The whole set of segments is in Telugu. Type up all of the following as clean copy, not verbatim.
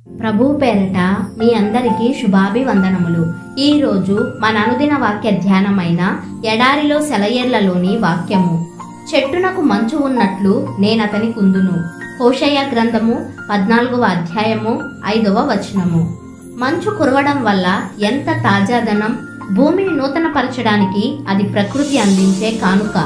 ప్రభువు పేరట మీ అందరికీ శుభాభివందనములు. ఈ రోజు మన అనుదిన వాక్య ధ్యానమైన ఎడారిలో సెలయేర్లలోని వాక్యము. చెట్టునకు మంచు ఉన్నట్లు నేనతని కుందును. హోషేయ గ్రంథము 14వ అధ్యాయము 5వ వచనము. మంచు కురవడం వల్ల ఎంత తాజాదనం! భూమిని నూతనపరచడానికి అది ప్రకృతి అందించే కానుక.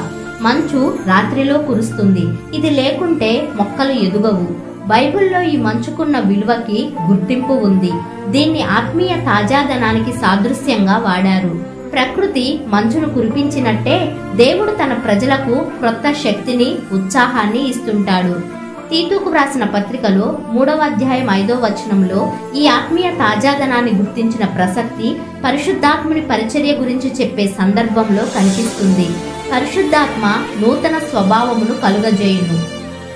మంచు రాత్రిలో కురుస్తుంది. ఇది లేకుంటే మొక్కలు ఎదుగవు. బైబిల్లో ఈ మంచుకున్న విలువకి గుర్తింపు ఉంది. దీన్ని ఆత్మీయ తాజాదనానికి సాదృశ్యంగా వాడారు. ప్రకృతి మంచును కురిపించినట్టే దేవుడు తన ప్రజలకు క్రొత్త శక్తిని, ఉత్సాహాన్ని ఇస్తుంటాడు. తీతుకు వ్రాసిన పత్రికలో 3వ అధ్యాయం 5వ వచనంలో ఈ ఆత్మీయ తాజాదనాన్ని గుర్తించిన ప్రసక్తి పరిశుద్ధాత్ముని పరిచర్య గురించి చెప్పే సందర్భంలో కనిపిస్తుంది. పరిశుద్ధాత్మ నూతన స్వభావమును కలుగజేయును.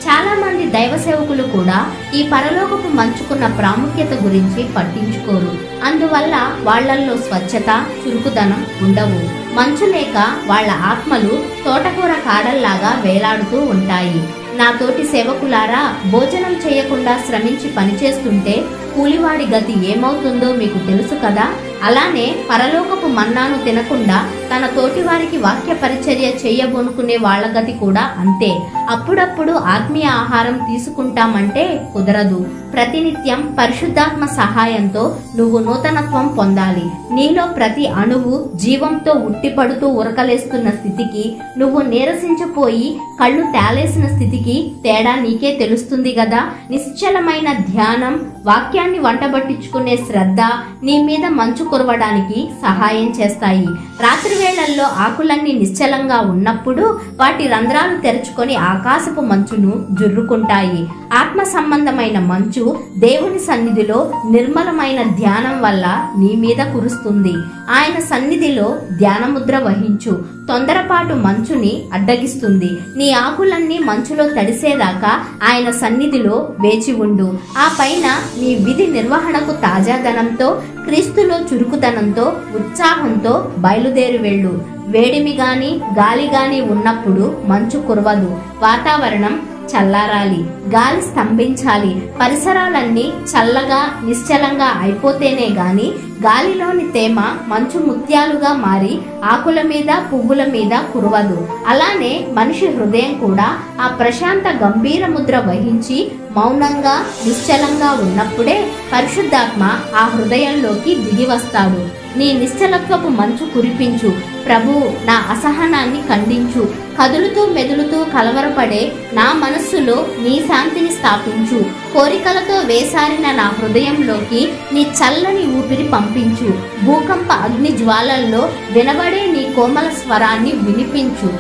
చాలా మంది దైవ సేవకులు కూడా ఈ పరలోకపు మంచుకున్న ప్రాముఖ్యత గురించి పట్టించుకోరు. అందువల్ల వాళ్లల్లో స్వచ్ఛత, చురుకుదనం ఉండవు. మంచు లేక వాళ్ల ఆత్మలు తోటకూర కాడల్లాగా వేలాడుతూ ఉంటాయి. నా తోటి సేవకులారా, భోజనం చేయకుండా శ్రమించి పనిచేస్తుంటే కూలివాడి గతి ఏమవుతుందో మీకు తెలుసు కదా. అలానే పరలోకపు మన్నాను తినకుండా తన తోటి వారికి వాక్య పరిచర్య చేయబోనుకునే వాళ్ల గతి కూడా అంతే. అప్పుడప్పుడు ఆత్మీయ ఆహారం తీసుకుంటామంటే కుదరదు. ప్రతినిత్యం పరిశుద్ధాత్మ సహాయంతో నువ్వు నూతనత్వం పొందాలి. నీలో ప్రతి అణువు జీవంతో ఉట్టిపడుతూ ఉరకలేస్తున్న స్థితికి, నువ్వు నీరసించిపోయి కళ్ళు తేలేసిన స్థితికి తేడా నీకే తెలుస్తుంది గదా. నిశ్చలమైన ధ్యానం, వాక్యాన్ని వంటబట్టించుకునే శ్రద్ధ నీ మీద మంచు కురవడానికి సహాయం చేస్తాయి. రాత్రి వేళల్లో ఆకులన్నీ నిశ్చలంగా ఉన్నప్పుడు వాటి రంధ్రాలు తెరుచుకొని ఆకాశపు మంచును జుర్రుకుంటాయి. ఆత్మ సంబంధమైన మంచు దేవుని సన్నిధిలో నిర్మలమైన ధ్యానం వల్ల నీ మీద కురుస్తుంది. ఆయన సన్నిధిలో ధ్యానముద్ర వహించు. తొందరపాటు మంచుని అడ్డగిస్తుంది. నీ ఆకులన్నీ మంచులో తడిసేదాకా ఆయన సన్నిధిలో వేచి ఉండు. ఆ పైన నీ విధి నిర్వహణకు తాజాదనంతో, క్రీస్తులో చురుకుదనంతో, ఉత్సాహంతో బయలుదేరి వెళ్ళు. వేడిమి గాని గాలి గాని ఉన్నప్పుడు మంచు కురవదు. వాతావరణం చల్లారాలి, గాలి స్తంభించాలి, పరిసరాలన్నీ చల్లగా నిశ్చలంగా అయిపోతేనే గాని గాలిలోని తేమ మంచు ముత్యాలుగా మారి ఆకుల మీద, పువ్వుల మీద కురవదు. అలానే మనిషి హృదయం కూడా ఆ ప్రశాంత గంభీర ముద్ర వహించి మౌనంగా, నిశ్చలంగా ఉన్నప్పుడే పరిశుద్ధాత్మ ఆ హృదయంలోకి దిగి వస్తాడు. నీ నిశ్చలత్వపు మంచు కురిపించు. ప్రభు, నా అసహనాన్ని ఖండించు. కదులుతూ మెదులుతూ కలవరపడే నా మనస్సులో నీ శాంతిని స్థాపించు. కోరికలతో వేసారిన నా హృదయంలోకి నీ చల్లని ఊపిరి పంపించు. భూకంప అగ్ని జ్వాలల్లో వినబడే నీ కోమల స్వరాన్ని వినిపించు.